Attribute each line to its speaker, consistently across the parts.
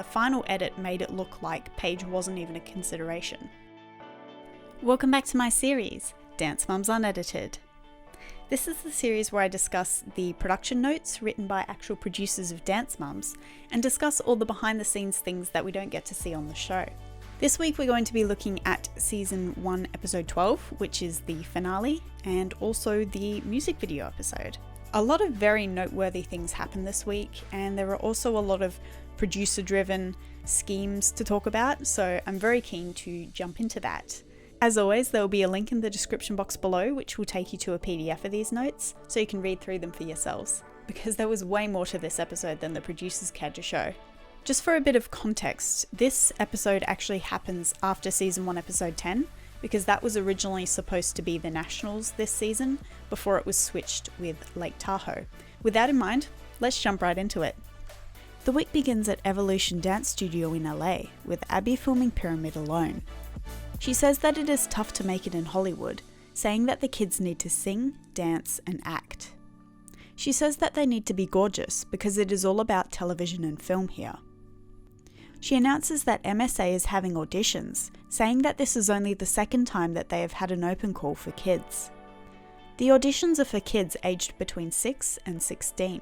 Speaker 1: the final edit made it look like Paige wasn't even a consideration. Welcome back to my series, Dance Mums Unedited. This is the series where I discuss the production notes written by actual producers of Dance Mums and discuss all the behind the scenes things that we don't get to see on the show. This week we're going to be looking at Season 1 Episode 12, which is the finale, and also the music video episode. A lot of very noteworthy things happen this week, and there are also a lot of producer-driven schemes to talk about, so I'm very keen to jump into that. As always, there will be a link in the description box below which will take you to a PDF of these notes, so you can read through them for yourselves, because there was way more to this episode than the producers cared to show. Just for a bit of context, this episode actually happens after Season 1 Episode 10, because that was originally supposed to be the Nationals this season, before it was switched with Lake Tahoe. With that in mind, let's jump right into it. The week begins at Evolution Dance Studio in LA, with Abby filming Pyramid alone. She says that it is tough to make it in Hollywood, saying that the kids need to sing, dance, and act. She says that they need to be gorgeous because it is all about television and film here. She announces that MSA is having auditions, saying that this is only the second time that they have had an open call for kids. The auditions are for kids aged between 6 and 16.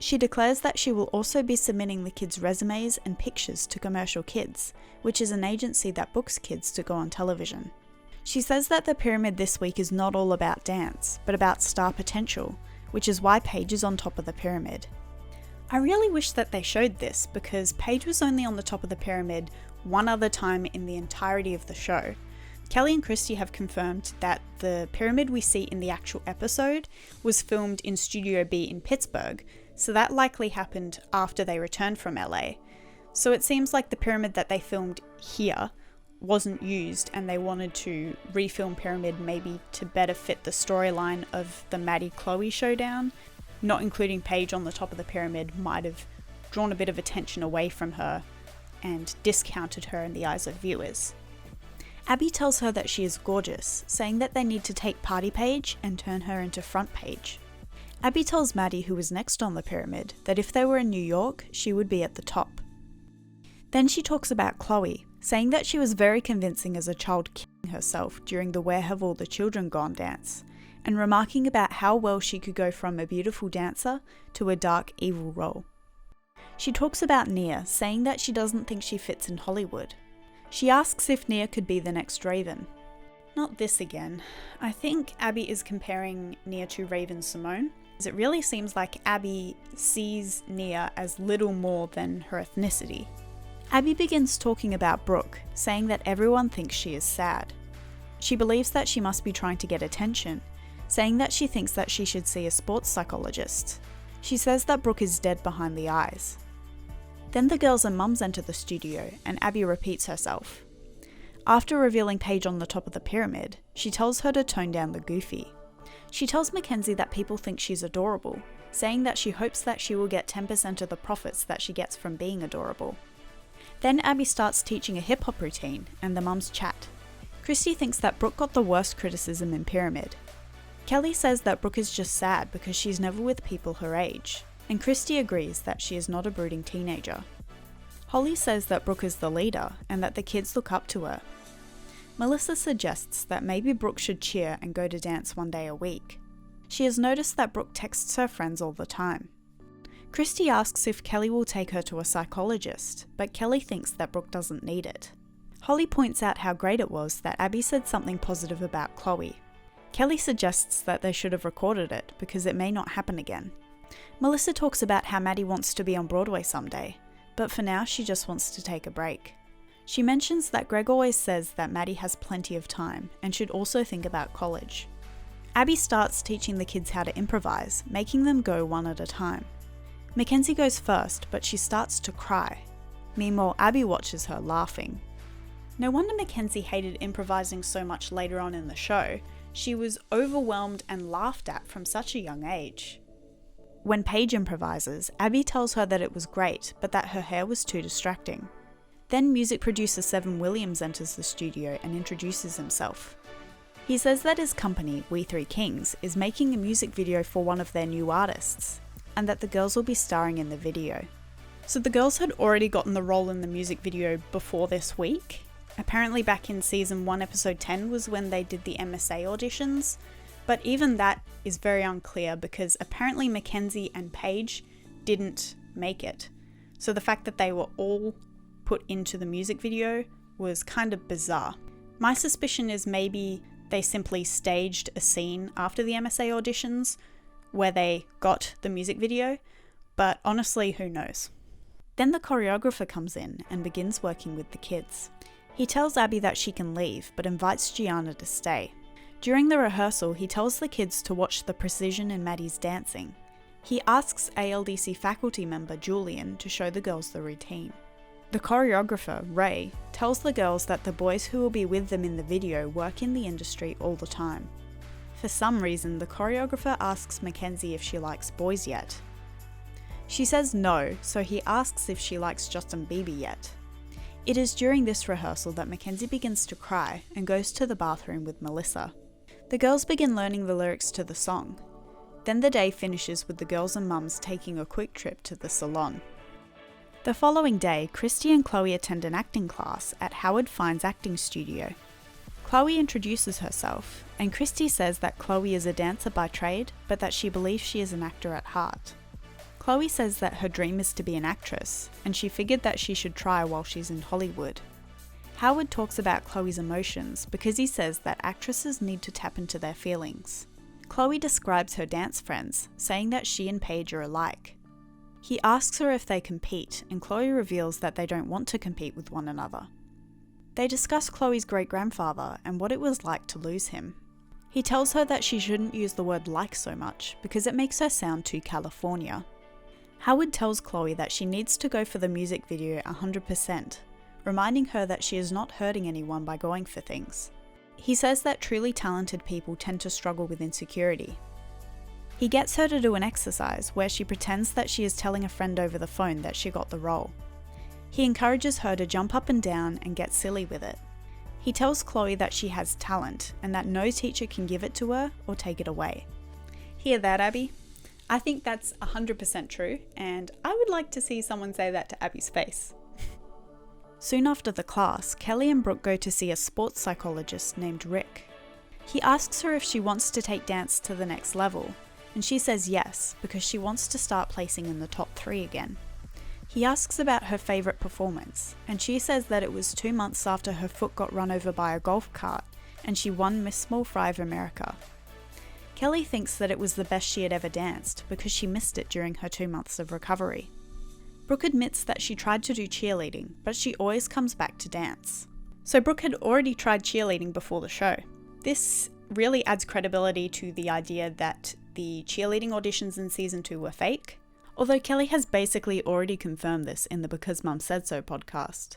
Speaker 1: She declares that she will also be submitting the kids' resumes and pictures to Commercial Kids, which is an agency that books kids to go on television. She says that the pyramid this week is not all about dance, but about star potential, which is why Paige is on top of the pyramid. I really wish that they showed this, because Paige was only on the top of the pyramid one other time in the entirety of the show. Kelly and Christy have confirmed that the pyramid we see in the actual episode was filmed in Studio B in Pittsburgh, so that likely happened after they returned from LA. So it seems like the pyramid that they filmed here wasn't used, and they wanted to refilm Pyramid maybe to better fit the storyline of the Maddie-Chloe showdown. Not including Paige on the top of the pyramid might have drawn a bit of attention away from her and discounted her in the eyes of viewers. Abby tells her that she is gorgeous, saying that they need to take Party Paige and turn her into Front Page. Abby tells Maddie, who was next on the pyramid, that if they were in New York, she would be at the top. Then she talks about Chloe, saying that she was very convincing as a child killing herself during the Where Have All the Children Gone dance, and remarking about how well she could go from a beautiful dancer to a dark, evil role. She talks about Nia, saying that she doesn't think she fits in Hollywood. She asks if Nia could be the next Raven. Not this again. I think Abby is comparing Nia to Raven Simone, as it really seems like Abby sees Nia as little more than her ethnicity. Abby begins talking about Brooke, saying that everyone thinks she is sad. She believes that she must be trying to get attention, saying that she thinks that she should see a sports psychologist. She says that Brooke is dead behind the eyes. Then the girls and mums enter the studio, and Abby repeats herself. After revealing Paige on the top of the pyramid, she tells her to tone down the goofy. She tells Mackenzie that people think she's adorable, saying that she hopes that she will get 10% of the profits that she gets from being adorable. Then Abby starts teaching a hip-hop routine, and the mums chat. Christy thinks that Brooke got the worst criticism in Pyramid. Kelly says that Brooke is just sad because she's never with people her age, and Christy agrees that she is not a brooding teenager. Holly says that Brooke is the leader and that the kids look up to her. Melissa suggests that maybe Brooke should cheer and go to dance one day a week. She has noticed that Brooke texts her friends all the time. Christy asks if Kelly will take her to a psychologist, but Kelly thinks that Brooke doesn't need it. Holly points out how great it was that Abby said something positive about Chloe. Kelly suggests that they should have recorded it because it may not happen again. Melissa talks about how Maddie wants to be on Broadway someday, but for now she just wants to take a break. She mentions that Greg always says that Maddie has plenty of time and should also think about college. Abby starts teaching the kids how to improvise, making them go one at a time. Mackenzie goes first, but she starts to cry. Meanwhile, Abby watches her laughing. No wonder Mackenzie hated improvising so much later on in the show. She was overwhelmed and laughed at from such a young age. When Paige improvises, Abby tells her that it was great, but that her hair was too distracting. Then music producer Seven Williams enters the studio and introduces himself. He says that his company, We Three Kings, is making a music video for one of their new artists, and that the girls will be starring in the video. So the girls had already gotten the role in the music video before this week. Apparently back in season 1 episode 10 was when they did the MSA auditions, but even that is very unclear because apparently Mackenzie and Paige didn't make it. So the fact that they were all put into the music video was kind of bizarre. My suspicion is maybe they simply staged a scene after the MSA auditions where they got the music video, but honestly, who knows? Then the choreographer comes in and begins working with the kids. He tells Abby that she can leave, but invites Gianna to stay. During the rehearsal, he tells the kids to watch the precision in Maddie's dancing. He asks ALDC faculty member Julian to show the girls the routine. The choreographer, Ray, tells the girls that the boys who will be with them in the video work in the industry all the time. For some reason, the choreographer asks Mackenzie if she likes boys yet. She says no, so he asks if she likes Justin Bieber yet. It is during this rehearsal that Mackenzie begins to cry and goes to the bathroom with Melissa. The girls begin learning the lyrics to the song. Then the day finishes with the girls and mums taking a quick trip to the salon. The following day, Christy and Chloe attend an acting class at Howard Fine's acting studio. Chloe introduces herself, and Christy says that Chloe is a dancer by trade, but that she believes she is an actor at heart. Chloe says that her dream is to be an actress, and she figured that she should try while she's in Hollywood. Howard talks about Chloe's emotions because he says that actresses need to tap into their feelings. Chloe describes her dance friends, saying that she and Paige are alike. He asks her if they compete, and Chloe reveals that they don't want to compete with one another. They discuss Chloe's great-grandfather and what it was like to lose him. He tells her that she shouldn't use the word like so much because it makes her sound too California. Howard tells Chloe that she needs to go for the music video 100%, reminding her that she is not hurting anyone by going for things. He says that truly talented people tend to struggle with insecurity. He gets her to do an exercise where she pretends that she is telling a friend over the phone that she got the role. He encourages her to jump up and down and get silly with it. He tells Chloe that she has talent and that no teacher can give it to her or take it away. Hear that, Abby? I think that's 100% true, and I would like to see someone say that to Abby's face. Soon after the class, Kelly and Brooke go to see a sports psychologist named Rick. He asks her if she wants to take dance to the next level, and she says yes, because she wants to start placing in the top 3 again. He asks about her favourite performance, and she says that it was 2 months after her foot got run over by a golf cart, and she won Miss Small Fry of America. Kelly thinks that it was the best she had ever danced, because she missed it during her 2 months of recovery. Brooke admits that she tried to do cheerleading, but she always comes back to dance. So Brooke had already tried cheerleading before the show. This really adds credibility to the idea that the cheerleading auditions in season 2 were fake, although Kelly has basically already confirmed this in the Because Mum Said So podcast.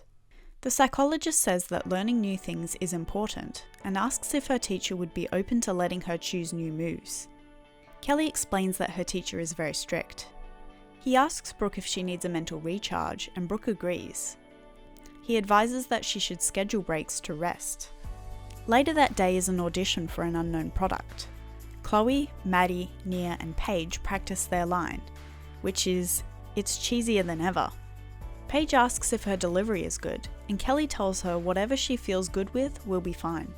Speaker 1: The psychologist says that learning new things is important and asks if her teacher would be open to letting her choose new moves. Kelly explains that her teacher is very strict. He asks Brooke if she needs a mental recharge, and Brooke agrees. He advises that she should schedule breaks to rest. Later that day is an audition for an unknown product. Chloe, Maddie, Nia and Paige practice their line, which is, "It's cheesier than ever." Paige asks if her delivery is good, and Kelly tells her whatever she feels good with will be fine.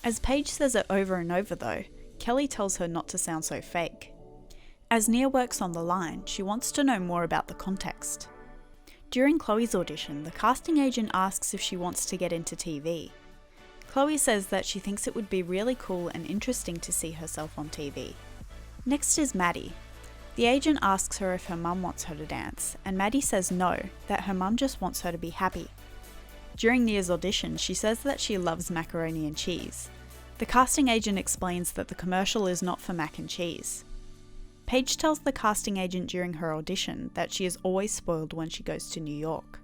Speaker 1: As Paige says it over and over though, Kelly tells her not to sound so fake. As Nia works on the line, she wants to know more about the context. During Chloe's audition, the casting agent asks if she wants to get into TV. Chloe says that she thinks it would be really cool and interesting to see herself on TV. Next is Maddie. The agent asks her if her mum wants her to dance, and Maddie says no, that her mum just wants her to be happy. During Nia's audition, she says that she loves macaroni and cheese. The casting agent explains that the commercial is not for mac and cheese. Paige tells the casting agent during her audition that she is always spoiled when she goes to New York.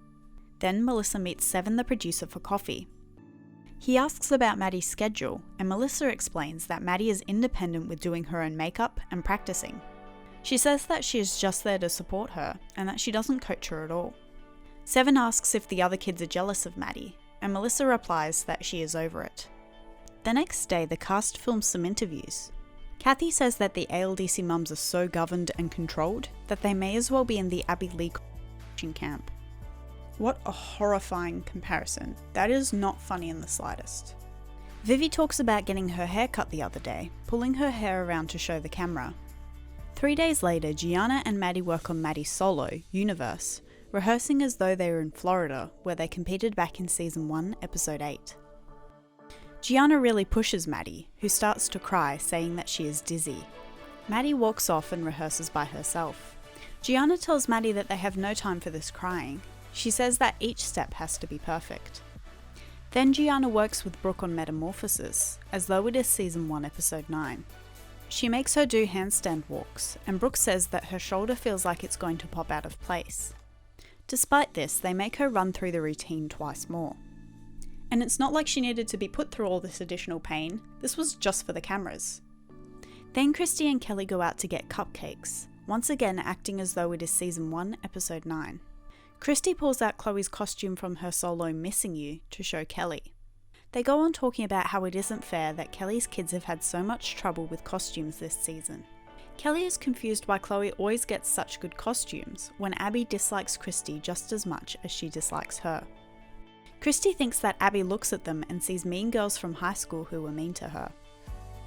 Speaker 1: Then Melissa meets Seven, the producer, for coffee. He asks about Maddie's schedule, and Melissa explains that Maddie is independent with doing her own makeup and practicing. She says that she is just there to support her, and that she doesn't coach her at all. Seven asks if the other kids are jealous of Maddie, and Melissa replies that she is over it. The next day, the cast films some interviews. Kathy says that the ALDC mums are so governed and controlled that they may as well be in the Abby Lee. marching camp. What a horrifying comparison. That is not funny in the slightest. Vivi talks about getting her hair cut the other day, pulling her hair around to show the camera. 3 days later, Gianna and Maddie work on Maddie's solo, Universe, rehearsing as though they were in Florida, where they competed back in Season 1, Episode 8. Gianna really pushes Maddie, who starts to cry, saying that she is dizzy. Maddie walks off and rehearses by herself. Gianna tells Maddie that they have no time for this crying. She says that each step has to be perfect. Then Gianna works with Brooke on Metamorphosis, as though it is Season 1, Episode 9. She makes her do handstand walks, and Brooke says that her shoulder feels like it's going to pop out of place. Despite this, they make her run through the routine twice more. And it's not like she needed to be put through all this additional pain, this was just for the cameras. Then Christy and Kelly go out to get cupcakes, once again acting as though it is Season 1, Episode 9. Christy pulls out Chloe's costume from her solo Missing You to show Kelly. They go on talking about how it isn't fair that Kelly's kids have had so much trouble with costumes this season. Kelly is confused why Chloe always gets such good costumes when Abby dislikes Christy just as much as she dislikes her. Christy thinks that Abby looks at them and sees mean girls from high school who were mean to her.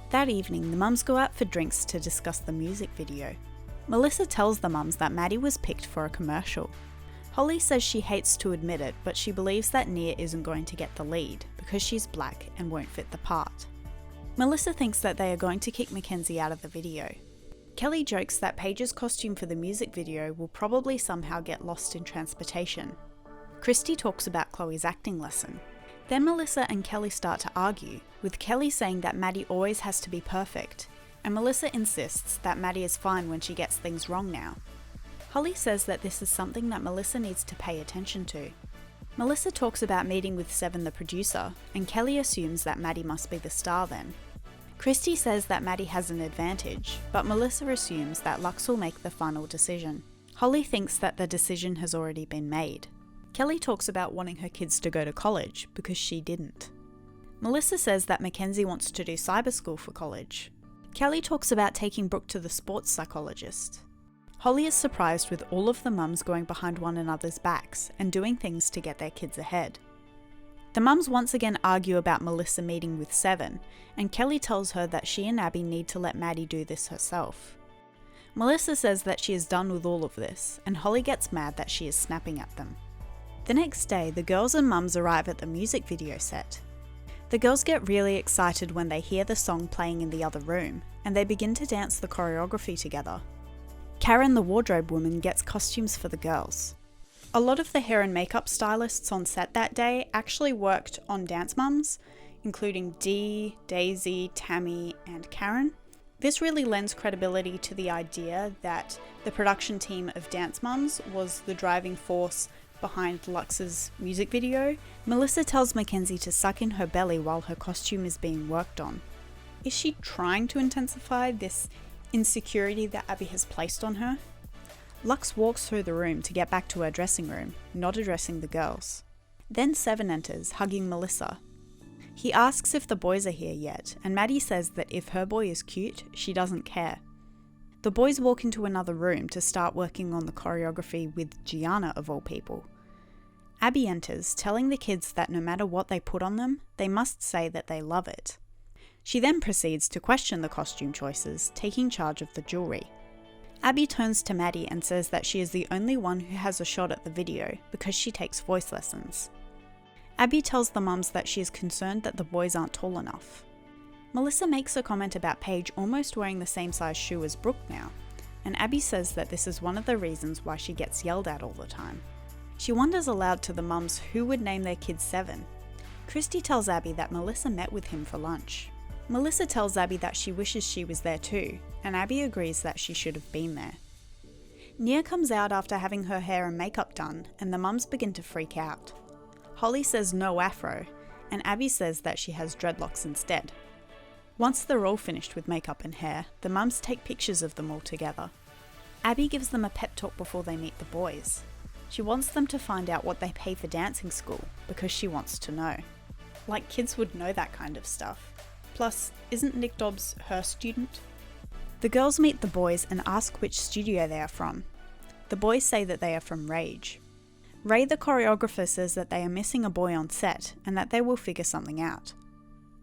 Speaker 1: That evening, the mums go out for drinks to discuss the music video. Melissa tells the mums that Maddie was picked for a commercial. Holly says she hates to admit it, but she believes that Nia isn't going to get the lead because she's black and won't fit the part. Melissa thinks that they are going to kick Mackenzie out of the video. Kelly jokes that Paige's costume for the music video will probably somehow get lost in transportation. Christy talks about Chloe's acting lesson. Then Melissa and Kelly start to argue, with Kelly saying that Maddie always has to be perfect, and Melissa insists that Maddie is fine when she gets things wrong now. Holly says that this is something that Melissa needs to pay attention to. Melissa talks about meeting with Seven the producer, and Kelly assumes that Maddie must be the star then. Christy says that Maddie has an advantage, but Melissa assumes that Lux will make the final decision. Holly thinks that the decision has already been made. Kelly talks about wanting her kids to go to college because she didn't. Melissa says that Mackenzie wants to do cyber school for college. Kelly talks about taking Brooke to the sports psychologist. Holly is surprised with all of the mums going behind one another's backs and doing things to get their kids ahead. The mums once again argue about Melissa meeting with Seven, and Kelly tells her that she and Abby need to let Maddie do this herself. Melissa says that she is done with all of this, and Holly gets mad that she is snapping at them. The next day, the girls and mums arrive at the music video set. The girls get really excited when they hear the song playing in the other room, and they begin to dance the choreography together. Karen, the wardrobe woman, gets costumes for the girls. A lot of the hair and makeup stylists on set that day actually worked on Dance Mums, including Dee, Daisy, Tammy, and Karen. This really lends credibility to the idea that the production team of Dance Mums was the driving force behind Lux's music video. Melissa tells Mackenzie to suck in her belly while her costume is being worked on. Is she trying to intensify this insecurity that Abby has placed on her? Lux walks through the room to get back to her dressing room, not addressing the girls. Then Seven enters, hugging Melissa. He asks if the boys are here yet, and Maddie says that if her boy is cute, she doesn't care. The boys walk into another room to start working on the choreography with Gianna of all people. Abby enters, telling the kids that no matter what they put on them, they must say that they love it. She then proceeds to question the costume choices, taking charge of the jewelry. Abby turns to Maddie and says that she is the only one who has a shot at the video because she takes voice lessons. Abby tells the mums that she is concerned that the boys aren't tall enough. Melissa makes a comment about Paige almost wearing the same size shoe as Brooke now, and Abby says that this is one of the reasons why she gets yelled at all the time. She wonders aloud to the mums who would name their kids Seven. Christy tells Abby that Melissa met with him for lunch. Melissa tells Abby that she wishes she was there too, and Abby agrees that she should have been there. Nia comes out after having her hair and makeup done, and the mums begin to freak out. Holly says no afro, and Abby says that she has dreadlocks instead. Once they're all finished with makeup and hair, the mums take pictures of them all together. Abby gives them a pep talk before they meet the boys. She wants them to find out what they pay for dancing school, because she wants to know. Like kids would know that kind of stuff. Plus, isn't Nick Dobbs her student? The girls meet the boys and ask which studio they are from. The boys say that they are from Rage. Ray, the choreographer, says that they are missing a boy on set and that they will figure something out.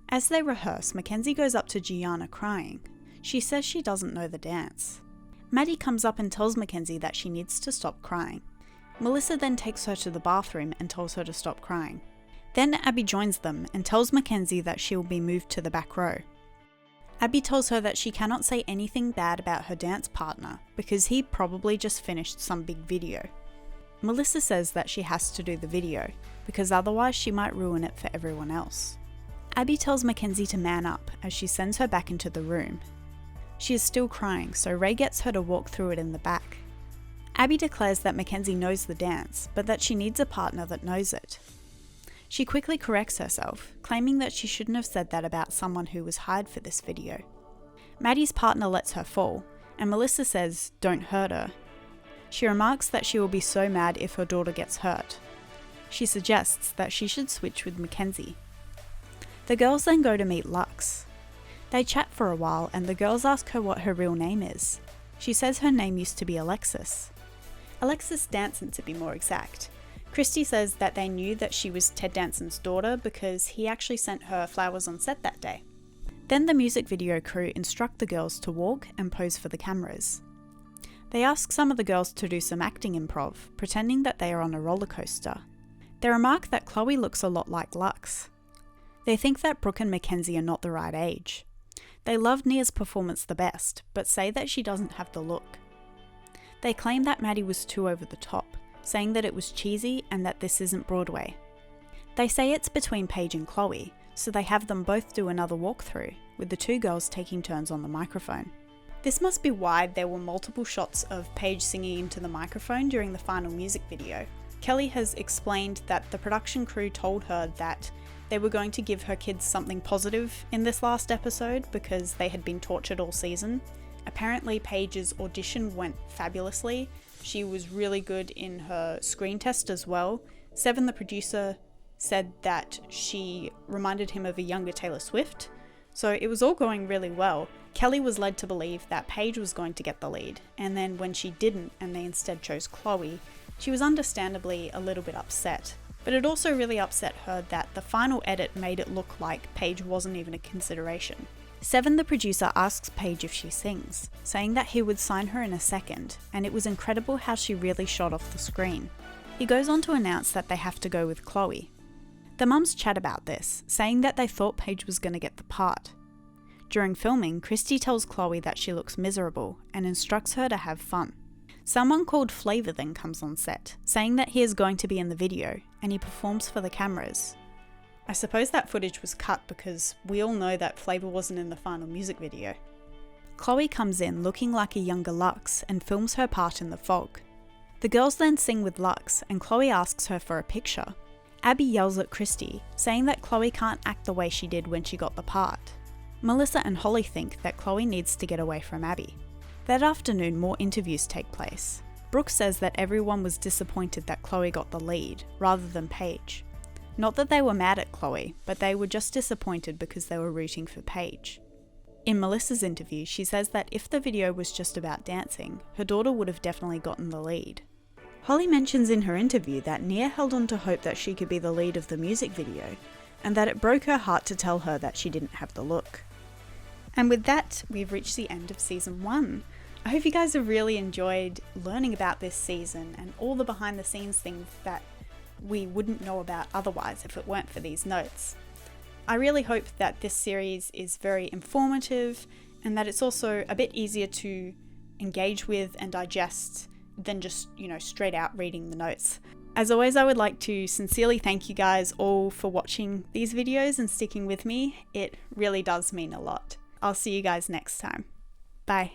Speaker 1: As they rehearse, Mackenzie goes up to Gianna crying. She says she doesn't know the dance. Maddie comes up and tells Mackenzie that she needs to stop crying. Melissa then takes her to the bathroom and tells her to stop crying. Then Abby joins them and tells Mackenzie that she will be moved to the back row. Abby tells her that she cannot say anything bad about her dance partner because he probably just finished some big video. Melissa says that she has to do the video because otherwise she might ruin it for everyone else. Abby tells Mackenzie to man up as she sends her back into the room. She is still crying, so Ray gets her to walk through it in the back. Abby declares that Mackenzie knows the dance, but that she needs a partner that knows it. She quickly corrects herself, claiming that she shouldn't have said that about someone who was hired for this video. Maddie's partner lets her fall, and Melissa says, "Don't hurt her." She remarks that she will be so mad if her daughter gets hurt. She suggests that she should switch with Mackenzie. The girls then go to meet Lux. They chat for a while and the girls ask her what her real name is. She says her name used to be Alexis. Alexis Danson, to be more exact. Christy says that they knew that she was Ted Danson's daughter because he actually sent her flowers on set that day. Then the music video crew instruct the girls to walk and pose for the cameras. They ask some of the girls to do some acting improv, pretending that they are on a roller coaster. They remark that Chloe looks a lot like Lux. They think that Brooke and Mackenzie are not the right age. They love Nia's performance the best, but say that she doesn't have the look. They claim that Maddie was too over the top, saying that it was cheesy and that this isn't Broadway. They say it's between Paige and Chloe, so they have them both do another walkthrough, with the two girls taking turns on the microphone. This must be why there were multiple shots of Paige singing into the microphone during the final music video. Kelly has explained that the production crew told her that they were going to give her kids something positive in this last episode because they had been tortured all season. Apparently Paige's audition went fabulously. She was really good in her screen test as well. Seven, the producer, said that she reminded him of a younger Taylor Swift. So it was all going really well. Kelly was led to believe that Paige was going to get the lead, and then when she didn't and they instead chose Chloe, she was understandably a little bit upset. But it also really upset her that the final edit made it look like Paige wasn't even a consideration. Seven, the producer, asks Paige if she sings, saying that he would sign her in a second, and it was incredible how she really shot off the screen. He goes on to announce that they have to go with Chloe. The mums chat about this, saying that they thought Paige was going to get the part. During filming, Christy tells Chloe that she looks miserable and instructs her to have fun. Someone called Flavor then comes on set, saying that he is going to be in the video, and he performs for the cameras. I suppose that footage was cut because we all know that Flavor wasn't in the final music video. Chloe comes in looking like a younger Lux and films her part in the fog. The girls then sing with Lux and Chloe asks her for a picture. Abby yells at Christy, saying that Chloe can't act the way she did when she got the part. Melissa and Holly think that Chloe needs to get away from Abby. That afternoon, more interviews take place. Brooke says that everyone was disappointed that Chloe got the lead, rather than Paige. Not that they were mad at Chloe, but they were just disappointed because they were rooting for Paige. In Melissa's interview, she says that if the video was just about dancing, her daughter would have definitely gotten the lead. Holly mentions in her interview that Nia held on to hope that she could be the lead of the music video, and that it broke her heart to tell her that she didn't have the look. And with that, we've reached the end of season 1. I hope you guys have really enjoyed learning about this season and all the behind the scenes things that we wouldn't know about otherwise if it weren't for these notes. I really hope that this series is very informative and that it's also a bit easier to engage with and digest than just, straight out reading the notes. As always, I would like to sincerely thank you guys all for watching these videos and sticking with me. It really does mean a lot. I'll see you guys next time. Bye.